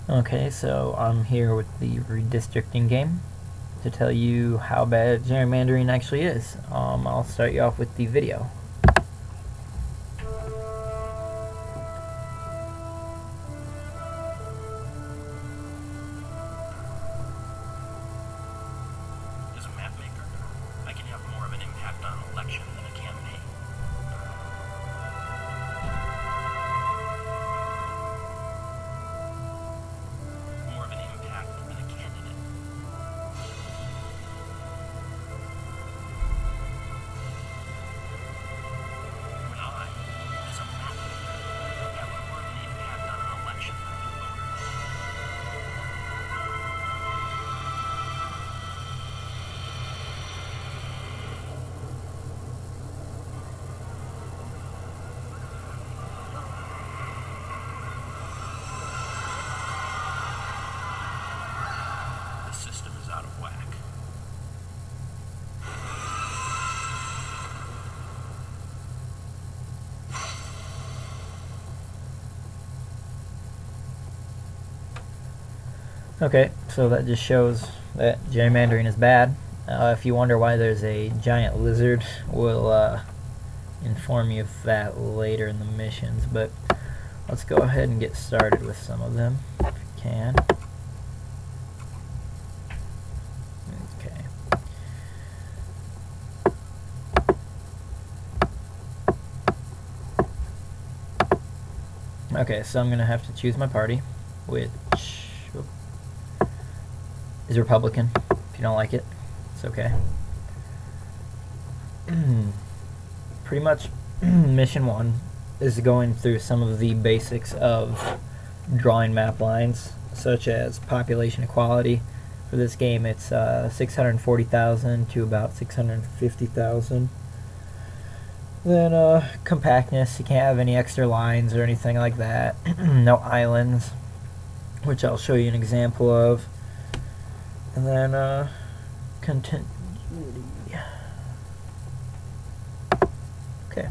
Okay, so I'm here with the redistricting game to tell you how bad gerrymandering actually is. I'll start you off with the video. As a map maker, I can have more of an impact on an election than a campaign. More of an impact than a candidate. When I, as a map maker, have more of an impact on an election than the voters. The system is out of whack. Okay, so that just shows that gerrymandering is bad. If you wonder why there's a giant lizard, we'll inform you of that later in the missions, but let's go ahead and get started with some of them, if you can. Okay. Okay, so I'm gonna have to choose my party, which is Republican. If you don't like it, it's okay. Pretty much mission 1 is going through some of the basics of drawing map lines, such as population equality. For this game, it's 640,000 to about 650,000. Then compactness, you can't have any extra lines or anything like that. No islands, which I'll show you an example of. And then continuity. Okay.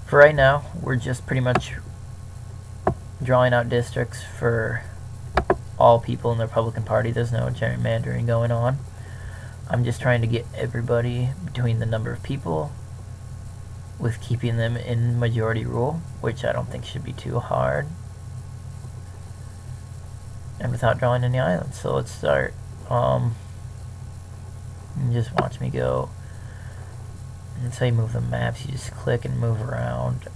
For right now, we're just pretty much drawing out districts for all people in the Republican Party. There's no gerrymandering going on. I'm just trying to get everybody between the number of people with keeping them in majority rule, which I don't think should be too hard. And without drawing any islands. So let's start. And just watch me go. That's how you move the maps. You just click and move around.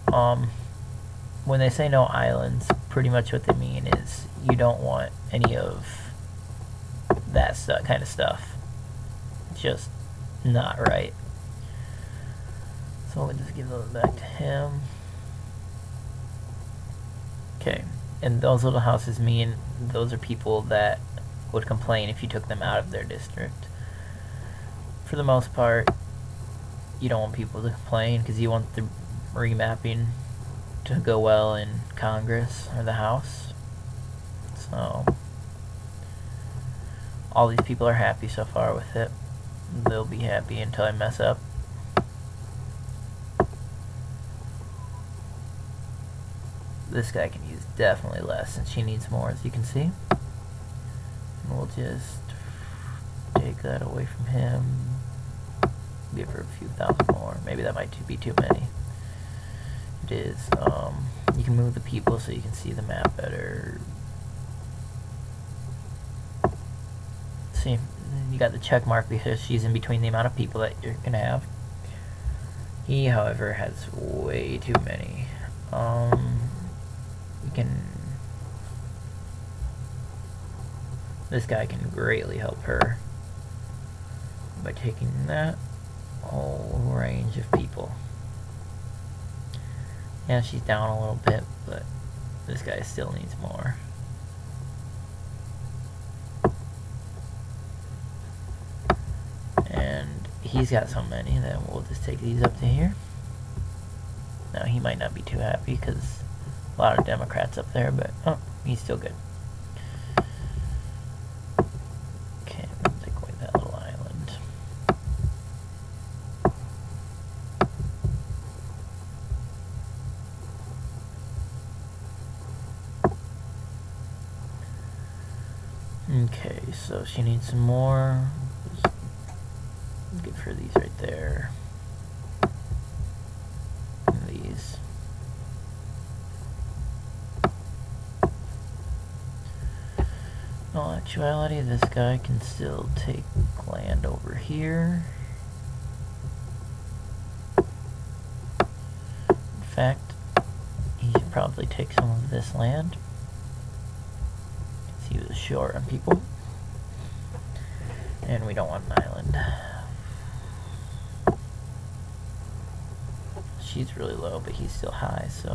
When they say no islands, pretty much what they mean is you don't want any of that kind of stuff. Just not right. So we'll just give those back to him. Okay. And those little houses mean those are people that would complain if you took them out of their district. For the most part, you don't want people to complain because you want the remapping to go well in Congress or the House. So all these people are happy so far with it. They'll be happy until I mess up. This guy can use definitely less since she needs more, as you can see. And we'll just take that away from him. Give her a few thousand more. Maybe that might be too many. It is. You can move the people so you can see the map better. See, you got the check mark because she's in between the amount of people that you're gonna have. He, however, has way too many. This guy can greatly help her by taking that whole range of people. Yeah, she's down a little bit, but this guy still needs more. And he's got so many that we'll just take these up to here. Now he might not be too happy because a lot of Democrats up there, but oh, he's still good. Okay, we'll take away that little island. Okay, so she needs some more. Give her these right there. And these. In all actuality, this guy can still take land over here. In fact, he should probably take some of this land. He was short on people. And we don't want an island. She's really low, but he's still high, so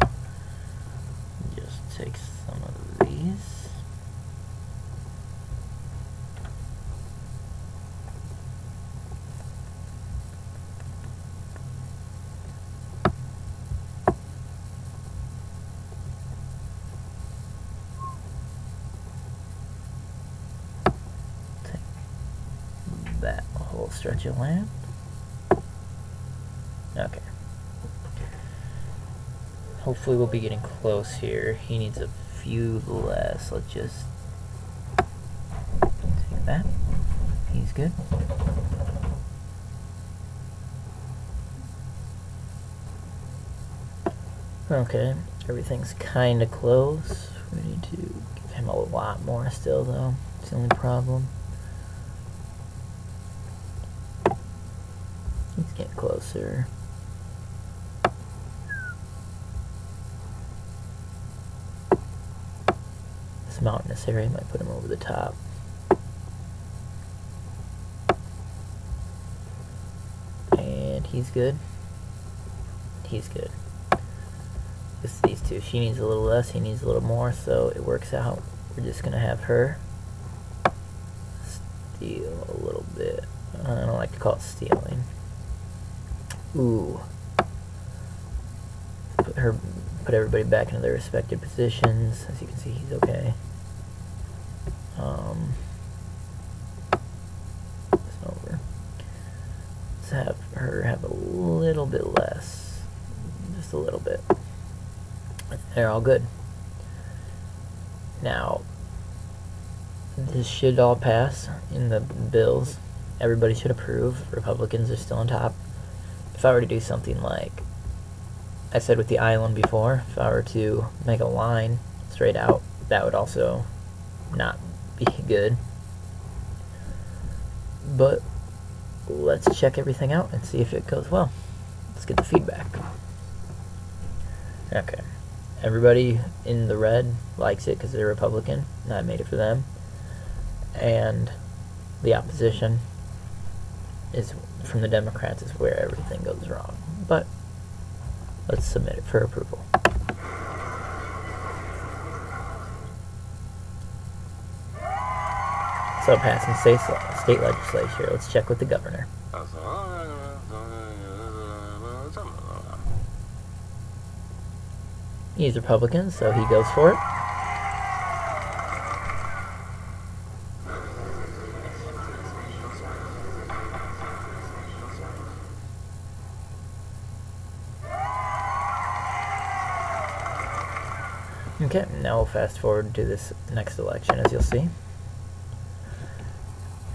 just take some of these. That whole stretch of land. Okay. Hopefully we'll be getting close here. He needs a few less. Let's just take that. He's good. Okay, everything's kind of close. We need to give him a lot more still, though. It's the only problem. Let's get closer. This mountainous area might put him over the top. And he's good. He's good. Just these two. She needs a little less, he needs a little more, so it works out. We're just gonna have her steal a little bit. I don't like to call it stealing. Ooh. Put everybody back into their respective positions. As you can see, he's okay. It's over. Let's have her have a little bit less. Just a little bit. They're all good. Now, this should all pass in the bills. Everybody should approve. Republicans are still on top. If I were to do something like I said with the island before, if I were to make a line straight out, that would also not be good. But let's check everything out and see if it goes well. Let's get the feedback. Okay. Everybody in the red likes it because they're Republican, and I made it for them. And the opposition is from the Democrats is where everything goes wrong. But let's submit it for approval. So passing state legislature. Let's check with the governor. He's Republican, so he goes for it. Okay, now we'll fast forward to this next election, as you'll see.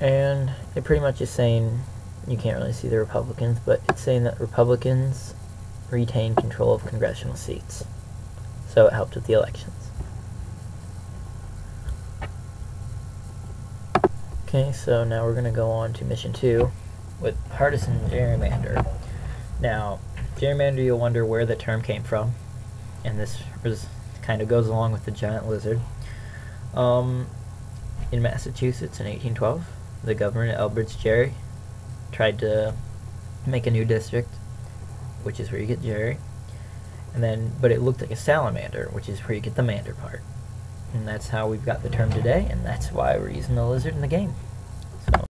And it pretty much is saying, you can't really see the Republicans, but it's saying that Republicans retain control of congressional seats. So it helped with the elections. Okay, so now we're going to go on to mission 2 with partisan gerrymander. Now, gerrymander, you'll wonder where the term came from, and this kind of goes along with the giant lizard. In Massachusetts in 1812, the governor, Elbridge Gerry, tried to make a new district, which is where you get gerry. And then, but it looked like a salamander, which is where you get the mander part. And that's how we've got the term today, and that's why we're using the lizard in the game.